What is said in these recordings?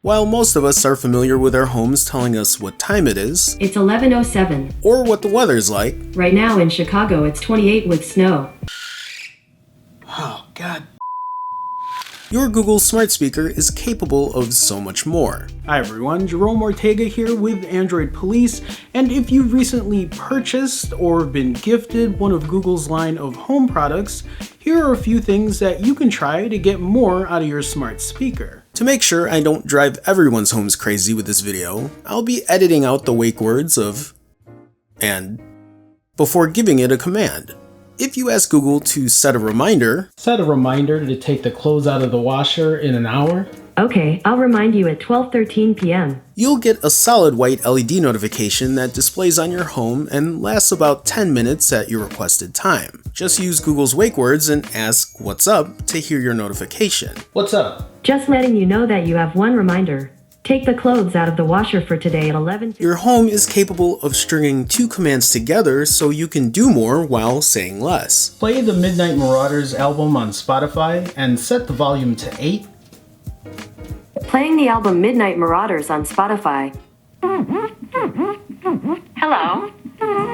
While most of us are familiar with our homes telling us what time it is, It's 11:07. or what the weather's like, Right now in Chicago, it's 28 with snow. oh god, your Google Smart Speaker is capable of so much more. Hi everyone, Jerome Ortega here with Android Police, and if you've recently purchased or been gifted one of Google's line of home products, here are a few things that you can try to get more out of your smart speaker. To make sure I don't drive everyone's homes crazy with this video, I'll be editing out the wake words of and before giving it a command. If you ask Google to set a reminder to take the clothes out of the washer in an hour. Okay, I'll remind you at 12:13 p.m. You'll get a solid white LED notification that displays on your home and lasts about 10 minutes at your requested time. Just use Google's wake words and ask "What's up?" to hear your notification. What's up? Just letting you know that you have one reminder. Take the clothes out of the washer for today at 11. Your home is capable of stringing two commands together so you can do more while saying less. Play the Midnight Marauders album on Spotify and set the volume to 8. Playing the album Midnight Marauders on Spotify. Hello,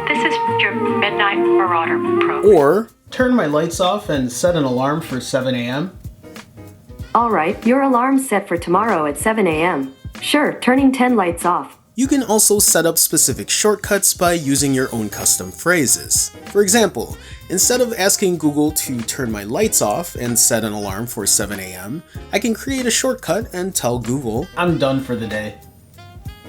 this is your Midnight Marauder program. Or Turn my lights off and set an alarm for 7 a.m. Alright, your alarm's set for tomorrow at 7 a.m. Sure, turning 10 lights off. you can also set up specific shortcuts by using your own custom phrases. For example, instead of asking Google to turn my lights off and set an alarm for 7 a.m., I can create a shortcut and tell Google, I'm done for the day.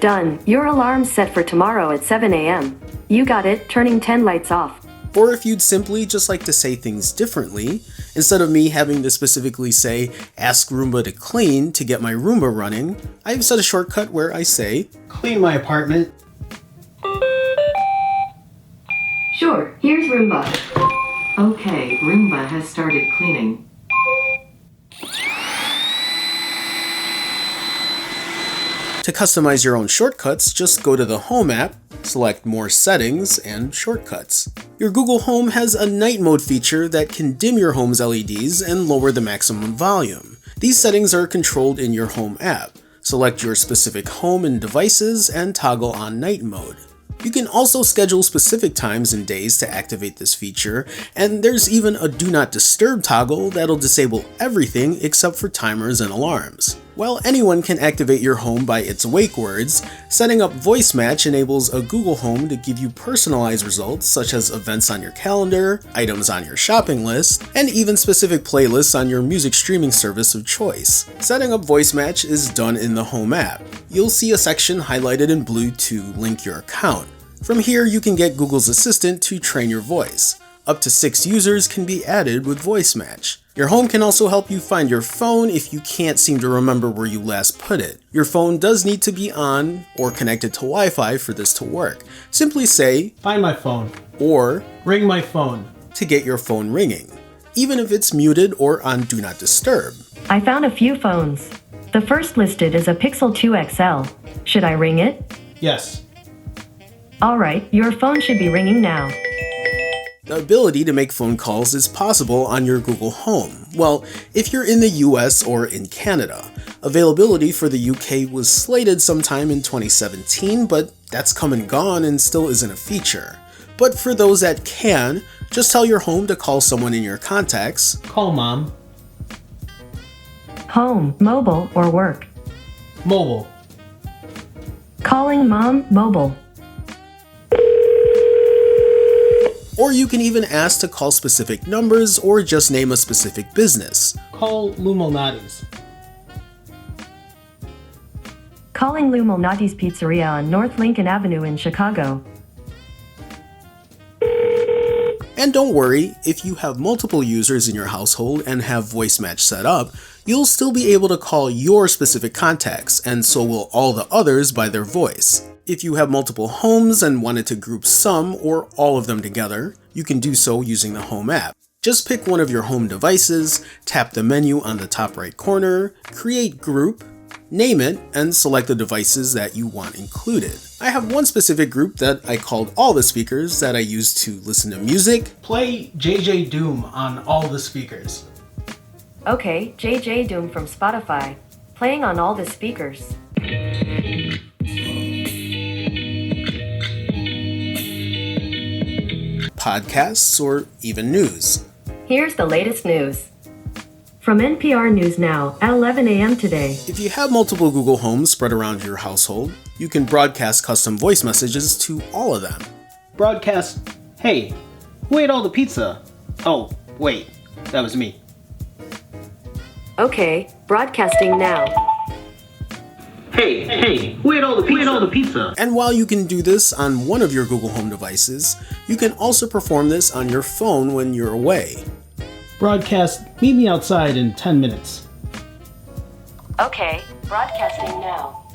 Done. Your alarm's set for tomorrow at 7 a.m. You got it, turning 10 lights off. or if you'd simply just like to say things differently, instead of me having to specifically say, ask Roomba to clean to get my Roomba running, I've set a shortcut where I say, Clean my apartment. Sure, here's Roomba. Okay, Roomba has started cleaning. To customize your own shortcuts, just go to the Home app, select More Settings, and Shortcuts. Your Google Home has a night mode feature that can dim your home's LEDs and lower the maximum volume. These settings are controlled in your Home app. Select your specific home and devices and toggle on night mode. You can also schedule specific times and days to activate this feature, and there's even a Do Not Disturb toggle that'll disable everything except for timers and alarms. While anyone can activate your home by its wake words, setting up Voice Match enables a Google Home to give you personalized results such as events on your calendar, items on your shopping list, and even specific playlists on your music streaming service of choice. Setting up Voice Match is done in the Home app. You'll see a section highlighted in blue to link your account. From here, you can get Google's Assistant to train your voice. Up to 6 users can be added with Voice Match. Your home can also help you find your phone if you can't seem to remember where you last put it. Your phone does need to be on or connected to Wi-Fi for this to work. Simply say, Find my phone. or Ring my phone. to get your phone ringing, even if it's muted or on Do Not Disturb. I found a few phones. The first listed is a Pixel 2 XL. Should I ring it? Yes. Alright, your phone should be ringing now. The ability to make phone calls is possible on your Google Home. Well, if you're in the US or in Canada. Availability for the UK was slated sometime in 2017, but that's come and gone and still isn't a feature. But for those that can, just tell your home to call someone in your contacts, Call mom. Home, mobile, or work. Mobile. Calling mom, mobile. or you can even ask to call specific numbers or just name a specific business. Call Lumalnati's. Calling Lou Malnati's Pizzeria on North Lincoln Avenue in Chicago. And don't worry, if you have multiple users in your household and have Voice Match set up, you'll still be able to call your specific contacts, and so will all the others by their voice. If you have multiple homes and wanted to group some or all of them together, you can do so using the Home app. Just pick one of your home devices, tap the menu on the top right corner, create group, name it, and select the devices that you want included. I have one specific group that I called all the speakers that I use to listen to music. Play JJ Doom on all the speakers. Okay, JJ Doom from Spotify. Playing on all the speakers. Podcasts, or even news. Here's the latest news. From NPR News Now at 11 a.m. today. If you have multiple Google Homes spread around your household, you can broadcast custom voice messages to all of them. Broadcast, hey, who ate all the pizza? Oh, wait, that was me. Okay, broadcasting now. Hey, who ate all the pizza? And while you can do this on one of your Google Home devices, you can also perform this on your phone when you're away. Broadcast, meet me outside in 10 minutes. Okay, broadcasting now.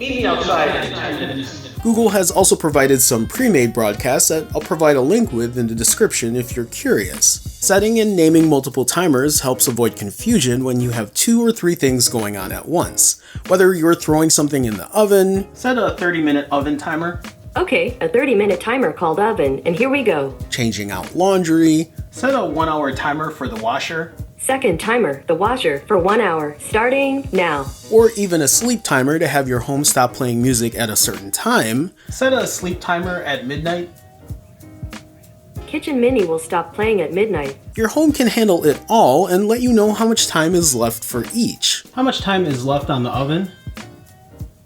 Meet me outside in 10 minutes. Google has also provided some pre-made broadcasts that I'll provide a link with in the description if you're curious. Setting and naming multiple timers helps avoid confusion when you have 2 or 3 things going on at once. Whether you're throwing something in the oven, Set a 30-minute oven timer. Okay, a 30-minute timer called oven, and here we go. changing out laundry, Set a 1-hour timer for the washer. Second timer, the washer, for 1 hour, starting now. or even a sleep timer to have your home stop playing music at a certain time. Set a sleep timer at midnight. Kitchen Mini will stop playing at midnight. Your home can handle it all and let you know how much time is left for each. How much time is left on the oven?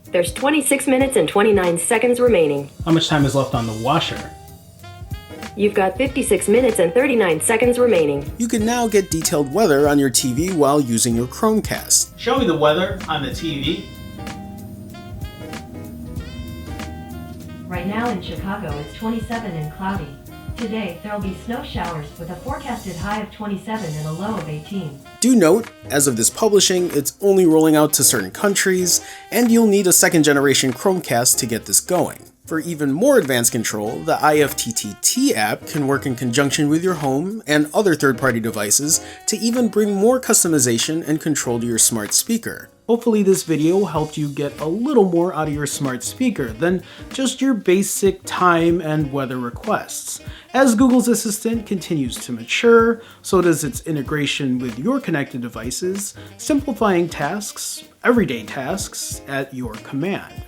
There's 26 minutes and 29 seconds remaining. How much time is left on the washer? You've got 56 minutes and 39 seconds remaining. You can now get detailed weather on your TV while using your Chromecast. Show me the weather on the TV. Right now in Chicago, it's 27 and cloudy. Today, there'll be snow showers with a forecasted high of 27 and a low of 18. Do note, as of this publishing, it's only rolling out to certain countries, and you'll need a second-generation Chromecast to get this going. For even more advanced control, the IFTTT app can work in conjunction with your home and other third-party devices to even bring more customization and control to your smart speaker. Hopefully this video helped you get a little more out of your smart speaker than just your basic time and weather requests. As Google's Assistant continues to mature, so does its integration with your connected devices, simplifying tasks, everyday tasks, at your command.